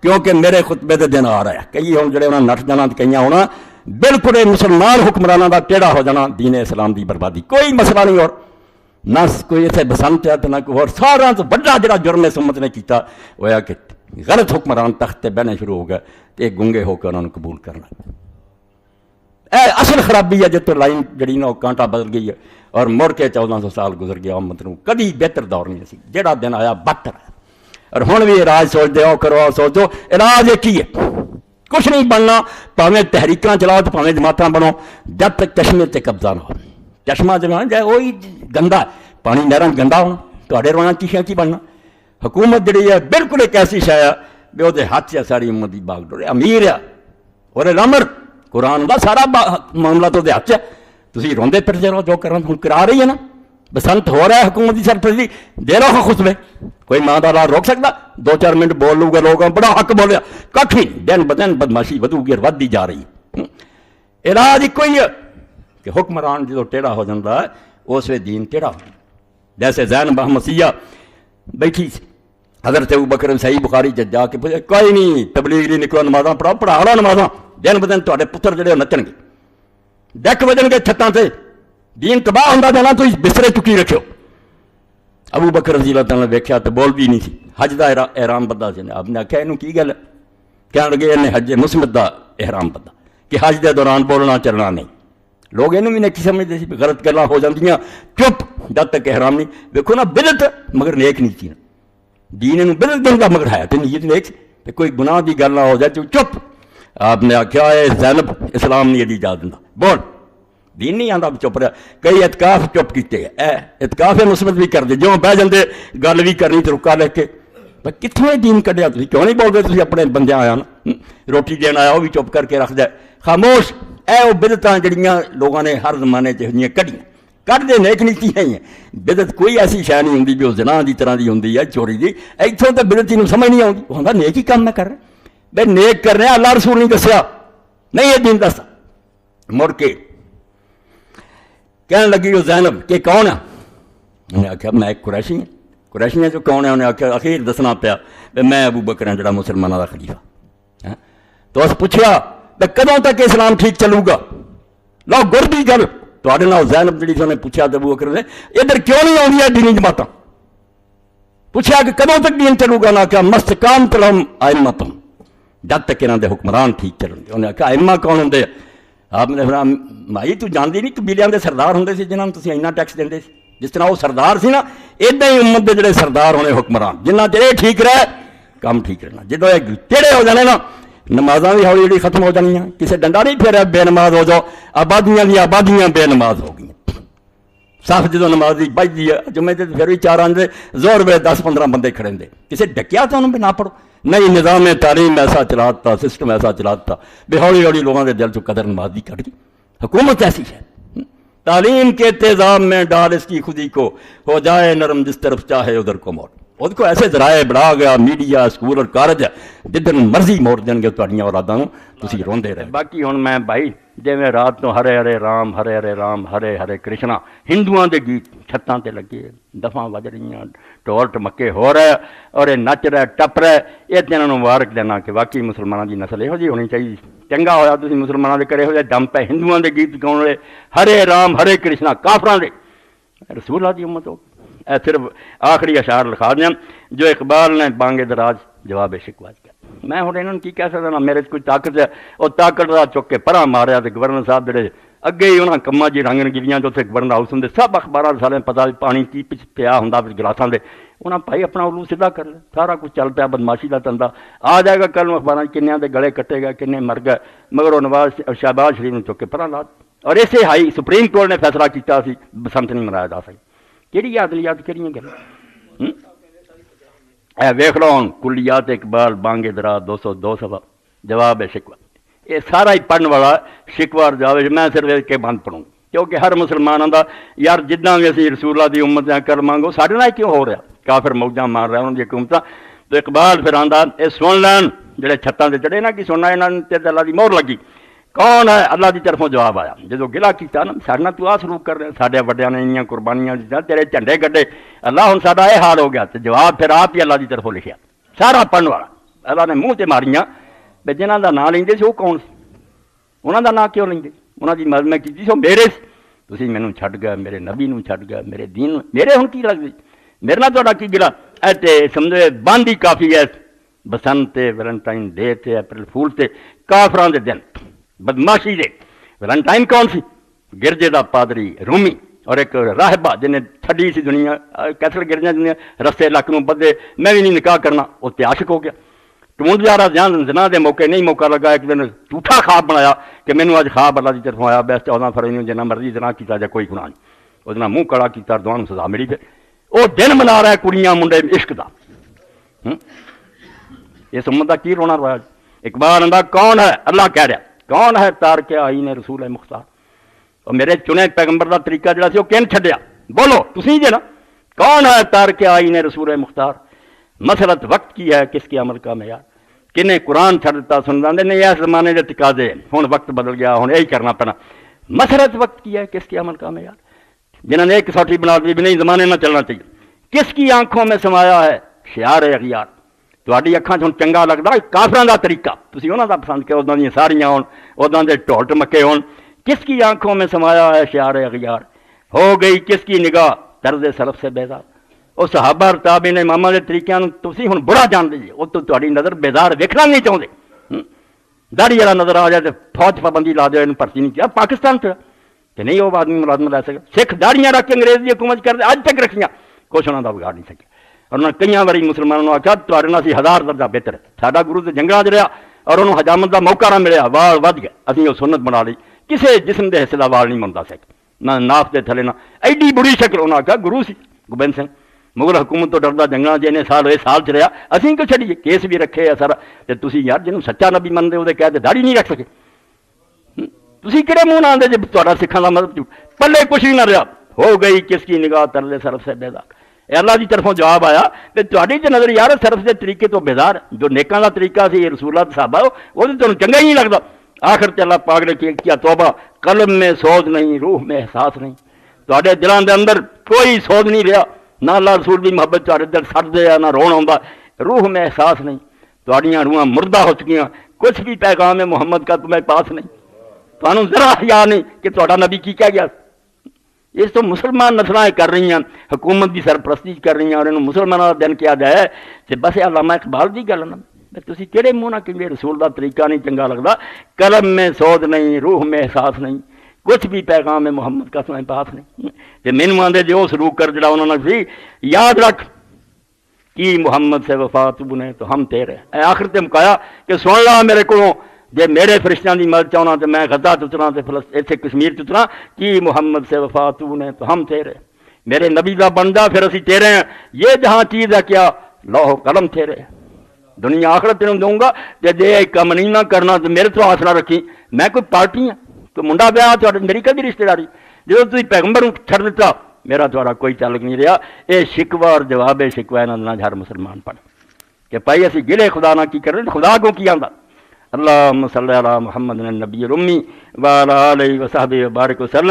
کیونکہ میرے خطبے دے دن آ رہا ہے، کئی ہوں جڑے انہاں نٹ جانا کئی ہونا بالکل یہ مسلمان حکمرانوں کا ٹیڑھا ہو جانا، دین اسلام دی بربادی کوئی مسئلہ نہیں، اور نہ کوئی اتنے بسنت ہے تو نہ کوئی اور سارا تو بڑا جڑا جرم اس امت نے کیتا وہ ہے کہ غلط حکمران تخت تے بہنے شروع ہو گئے تو ایک گنگے ہو کے انہوں نے قبول کرنا، اے اصل خرابی ہے جب تو لائن جڑی نا کانٹا بدل گئی ہے اور مڑ کے 1400 سال گزر گیا امت نو، کدی بہتر دور نہیں سی، جڑا دن آیا بدتر ہے، اور ہن بھی علاج سوچ دے کرو سوچو علاج ایک ہی ہے، کچھ نہیں بننا، پاویں تحریکاں چلاؤ تو پاویں جماعتاں بنو، جب تک چشمے تے قبضہ نہ ہو، چشمہ جو ہے جائے وہی گندا ہے، پانی نہراں گندا ہونا تواڈے رونا چیشیاں کی بننا، حکومت جڑی ہے بالکل ایک ایسی شے ہے بھی وہ ہاتھ ہے ساری امت دی باغ ڈورے، امیر ہے اور الامر قرآن دا سارا معاملہ تو ہاتھ ہے، تسی روندے پھر جاؤ جو کرنا ہن کرا رہی ہے نا، بسنت ہو رہا ہے حکومت کی سرپرستی، دے لو خطبے، کوئی ماں دا روک سکتا؟ 2-4 منٹ بول لوں گا لوگوں بڑا حق بولیا، کٹ ہی دن بدن بدماشی ودو گی ودی جا رہی ہے، علاج ایک ہی ہے کہ حکمران جو ٹیڑھا ہو جاتا ہے اس وے دین ٹیڑھا ہو جاتا، جیسے زینب مسیح بیٹھی سی، حضرت ابوبکر صحیح بخاری جا کے پوچھا کوئی نہیں تبلیغ نہیں نکلو نمازاں پڑھاؤ، پڑھا لو نمازاں، دن بدن تواڈے پتر جڑے نچن گے، ڈیک وجن گے چھتاں تے، دین تباہ ہوندا جانا، تو بسترے چکی رکھو۔ ابو بکر رضی اللہ تعالیٰ نے ویکھیا تو بول بھی نہیں سی، حج دا احرام بدھا سی، آپ نے آخیا اینوں کی گل ہے؟ کہنے لگے انہیں حج مسمت دا احرام بدھا کہ حج دے دوران بولنا چلنا نہیں، لوگ اینوں بھی نہیں سمجھتے سی، غلط گلاں ہو جاندیاں، چپ جب تک احرام نہیں، ویکھو نا بدعت مگر نیک نہیں سی نا، دین اینوں بدعت دیندا مگر ہے تے نیت نیک سی، تے کوئی گناہ دی گل نہ ہو جائے تو چپ۔ آپ نے آخیا اے زینب اسلام نہیں دی اجازت دیندا، بول دین نہیں آتا چپ رہا، کئی اعتکاف چپ کیتے، اعتکاف مسمت بھی کر دے، جو بہ جاندے گل بھی کرنی تو رکا لے کے، پر کتوں دین کڈیا تھی، کیوں نہیں بول رہے تھی اپنے بندے آیا نا، روٹی دین آیا وہ بھی چپ کر کے رکھ دے، خاموش، اے وہ بدعتاں جڑیاں لوگوں نے ہر زمانے چ کڈیاں، کڈ دے نیک نیتیاں ہی ہیں، بدعت کوئی ایسی شے نہیں ہوندی بھی وہ زنا دی طرح دی ہوندی ہے، چوری دی، اتوں تو بدعتی نوں سمجھ نہیں آتی، وہ ہوندا نیک ہی کام میں کر رہے، بے نیک کر رہے ہیں، اللہ رسول نہیں دسیا، نہیں یہ دین دستا، مڑ کے کہنے لگی وہ زینب کہ کون ہے؟ انہیں آخیا میں ایک قریشی ہوں، قریشی جو کون ہے؟ انہیں آخیا اخیر دسنا پیا میں ابو بکر ہوں جڑا مسلمانوں کا خلیفہ، تو اس پوچھا کدوں تک اسلام ٹھیک چلو گا؟ لو گر دی گل تواڈے نال زینب جڑی سی انہیں پوچھا تو ابو بکر نے ادھر کیوں نہیں آؤندیاں دینی جماعتاں، پوچھا کہ کدوں تک دین چلو گا؟ انہیں آخیا مستقامت لہم ائمتہم، جب تک انہاں دے حکمران ٹھیک چلن گے۔ انہیں آخیا ائمہ کون ہوندے؟ آپ نے فرمایا بھائی تو جانتی نہیں قبیلیاں دے سردار ہوندے سی جنہاں نوں تسی اینا ٹیکس دیندے سی، جس طرح وہ سردار سی نا ادا ہی امت دے جڑے سردار ہونے حکمران، جنہ چر یہ ٹھیک رہے کام ٹھیک رہنا، جدو یہ ٹیڑے ہو جانے نا نمازاں بھی ہولی ہولی ختم ہو جانیاں، کسے ڈنڈا نہیں پھیرا بے نماز ہو جاؤ، آبادیاں دی آبادیاں بے نماز ہو گئی، صاف جدو نماز دی بجتی ہے جمعے تے پھر بھی 4 آندے زور بے 10-15 بندے کھڑے دے، کسے ڈکیا تو انہوں بھی نہ پڑھو، نہیں نظام تعلیم ایسا چلاتا، سسٹم ایسا چلاتا بے ہولی ہولی لوگوں کے دل چ قدر نماز دی کٹ گئی۔ حکومت ایسی ہے، تعلیم کے تیزاب میں ڈال اس کی خودی کو، ہو جائے نرم جس طرف چاہے ادھر کو موڑ، اس کو ایسے ذرائع بڑھا گیا، میڈیا اسکول اور کالج جدھر مرضی موڑ دیں گے تھوڑیاں اولاداں نوں، تسی روندے رہے۔ باقی ہن میں بھائی جویں رات نو ہرے ہرے رام ہرے ہرے رام ہرے ہرے کرشنا ہندوؤں دے گیت چھتاں تے لگے، دفاں وج رہیاں، ڈھول ٹمکے ہو رہے اور یہ نچ رہے ٹپ رہے، یہ تے انہاں نوں مبارک دینا کہ واقعی مسلماناں دی نسل یہو جی ہونی چاہیے، چنگا ہویا تسی مسلماناں دے کرے ہو جائے دم پہ ہندوؤں دے گیت گاؤن والے ہرے رام ہرے کرشنا، کافراں دے رسول اللہ دی امت ہو۔ اے صرف آخری اشعار لکھا دیں جو اقبال نے بانگ دراز جواب شکوا کیا، میں ہوں انہوں نے کی کہہ سکتا نا، میرے کوئی طاقت ہے، وہ طاقت دا چک کے پرا ماریا تو گورنر صاحب جڑے اگے ہی انہوں کما جی رنگ گلیاں جو اتنے گورنر ہاؤس ہوں سب اخبار سارے پتا پانی کی پیا ہوں گلاساں دے، انہاں بھائی اپنا الو سیدھا کر لیا، سارا کچھ چل پیا بدماشی کا دھندا آ جائے گا، کل اخبار کنیاں دے گلے کٹے گئے، کنے مر گئے، مگر وہ نواز شہباز شریف نے چک کے پرا لا، اور اسے ہائی سپریم کورٹ نے فیصلہ کیا سی بسنت نہیں منایا جا سکتا، کہڑی عدلیات کہڑی گل اے ویکھ لو ہن کلیات اقبال بانگ درا 202 صفحہ جواب شکوا، یہ سارا ہی پڑھن والا شکوا اور جواب، میں صرف ایک کے بند پڑھوں کیونکہ ہر مسلمان آندا یار جداں بھی اسی رسول اللہ دی امت کر مانگو ساڈے نال کیوں ہو رہا، کافر موجاں مار رہا انہاں دی حکومتاں، تو اقبال پھر آندا اے سن لین جڑے چھتاں تے چڑھے نا کہ سننا انہاں تے اللہ دی مہر لگی، کون ہے؟ اللہ دی طرفوں جواب آیا، جدو گلا کیتا نا ساڈے نال تو آ سلوک کر رہے، ساڈے وڈیاں نے انیاں قربانیاں دتیاں، تیرے جھنڈے گڈے، اللہ ہن ساڈا یہ حال ہو گیا، تو جواب پھر آپ ہی اللہ دی طرفوں لکھیا، سارا پڑھن والا اللہ نے منہ تے ماریاں بھی جنہاں دا نام لیندے سی وہ کون سی، انہاں دا نام کیوں لیندے، انہاں دی مذمت کیتی سی وہ میرے سی، تسی مینوں چھڈ گئے، میرے نبی نوں چھڈ گئے، میرے دین نوں، میرے ہن کی لگدی، میرے نال تہاڈا کی گلا، اے تے سمجھو بند ہی کافی ہے بسنت تے ویلنٹائن ڈے تے اپریل فول تے کافراں دے دن بدماشی دے۔ ویلنٹائن کون سی؟ گرجے دا پادری رومی اور ایک راہبہ جنہیں چھڈی سی دنیا، کیسل گرجیاں دنیا رستے لک نوں بدے، میں بھی نہیں نکاح کرنا، وہ تے عاشق ہو گیا، ٹونڈ جا رہا جان زنا دے موقع نہیں موقع لگا، ایک دن جھوٹا خواب بنایا کہ مینوں اج خواب اللہ دی طرفوں آیا، بس 14 فروری نوں جنہ مرضی زنا کیتا جائے کوئی گناہ نہیں، وہ نال منہ کڑا کیتا، دوواں نوں سزا ملی، پھر وہ دن منا رہا ہے کڑیاں منڈے عشق دا۔ اس امت دا کی رونا روایا؟ اقبال آندا کون ہے، اللہ کہہ رہا کون ہے تارک آئین رسول مختار، اور میرے چنے پیغمبر دا طریقہ جڑا سی وہ کن چھڈیا، بولو تسی جے نا، کون ہے تارک آئین رسول مختار، مسلط وقت کی ہے کس کے عمل کا معیار، کنے قرآن چھڈ دیتا سن دے نہیں اس زمانے دے تقاضے ہن وقت بدل گیا ہن یہی کرنا پینا، مسلط وقت کی ہے کس کے عمل کا معیار، جنہوں نے ایک سوٹھی بنا دی بھی نہیں زمانے نہ چلنا چاہیے، کس کی آنکھوں میں سمایا ہے شعار اغیار، تہاڈی اکھاں چ چنگا لگدا کافراں دا طریقہ، تسی انہاں دا پسند کرو، اُداں دیاں ساریاں ہون، اُداں دے ڈھول ٹمکے ہون، کس کی آنکھوں میں سمایا ہے شعار اغیار، ہو گئی کس کی نگاہ طرز سلف سے بیدار، وہ صحابہ اور تابعین اماماں دے طریقیاں نوں تسی ہن برا جان دیجیے، وہ تو تہاڈی نظر بیدار ویکھنا نہیں چاہندے، داڑھی والا نظر آ جائے تو فوج پابندی لا دے، بھرتی نہیں کیا پاکستان چ کہ نہیں وہ آدمی ملازم لے سکے، سکھ داڑیاں رکھ کے انگریز کی حکومت کرتے اج تک رکھیاں، کچھ انہوں کا بگاڑ نہیں سکے، اور انہوں نے کئی باری مسلمانوں نے آخیا تھوڑے نال اسی 1000 درجہ بہتر ہے، ساڈا گرو تو جنگلاں چ رہا اور انہوں حجامت کا موقع نہ ملیا، وال ود گیا، اسی وہ سنت بنا لی، کسی جسم کے حصے کا وال نہیں منتا سک، نہ ناف کے تھلے نہ ایڈی بری شکل، انہوں نے آخیا گرو سی گوبند سنگھ مغل حکومت تو ڈردا جنگلاں جنے سال ہوئے سال چ رہا، اسی کیوں چھڈیے، کیس بھی رکھے ہے سارا، تے تسی یار جنوں سچا نبی منتے وہ کہتے داڑھی نہیں رکھ سکے، تسی کہڑے منہ نہ آندے جے تہاڈا سکھاں دا مطلب پلے کچھ بھی نہ رہا، ہو گئی کس کی نگاہ ترلے سرف سے بیدار، اے اللہ کی طرفوں جواب آیا کہ تہاڈی تے نظر یار سرف دے طریقے تو بیدار، جو نیکاں دا طریقہ سی رسول اللہ صحابہ وہ تے تانوں چنگا ہی نہیں لگدا، آخر تے اللہ پاک نے کیا توبہ، قلب میں سوز نہیں، روح میں احساس نہیں، تہاڈے دلاں دے اندر کوئی سوز نہیں رہا، نہ اللہ رسول دی محبت تہاڈے دل سڑدے آ، نہ رون آوندا، روح میں احساس نہیں، تہاڈیاں روحاں مردہ ہو چکیاں، کچھ بھی پیغام محمد کا تمہیں پاس نہیں، تمہیں ذرا حیا نہیں کہ تہاڈا نبی کی کہہ گیا، اس تو مسلمان نسلیں کر رہی ہیں، حکومت کی سرپرستی کر رہی ہیں، اور انہوں مسلمانوں کا دن کیا جائے کہ بس علامہ اقبال کی گل نا، تسی کہڑے منہ نہ کہ رسول کا طریقہ نہیں چنگا لگتا، قلم میں سوز نہیں، روح میں احساس نہیں، کچھ بھی پیغام محمد کا تمہیں پاس نہیں، کہ مینوں آندے جو سلوک کر جڑا انہوں نے سی، یاد رکھ کی محمد سے وفا تو بنے تو ہم تیرے، اے آخر تے مکایا کہ سن لا میرے کو، جے میرے فرشتیاں دی مدد چاہنا تو میں غزہ اترا تے ایتھے کشمیر اترا، کی محمد سے وفا تو نے تو ہم تیرے، میرے نبی دا بندہ پھر اسی تیرے ہیں، یہ جہاں چیز ہے کیا لوح قلم تیرے، دنیا آخرت تینوں دوں گا، جے دے کم نہیں نہ کرنا تو میرے تو آس نہ رکھی، میں کوئی پارٹی ہاں، کوئی منڈا بیاہ تو میری کدی رشتے داری، جدو تسی پیغمبر چھڑ دیتا میرا تھوڑا کوئی تعلق نہیں رہا، اے شکوہ اور جواب شکوہ انہاں ہر مسلمان پڑھ کہ پائی اسی گلے خدا نہ کی کریں، خدا کو کی آندا، اللہم صلی علی محمد النبی الامی وعلی آلہ وصحبہ وبارک وسلم۔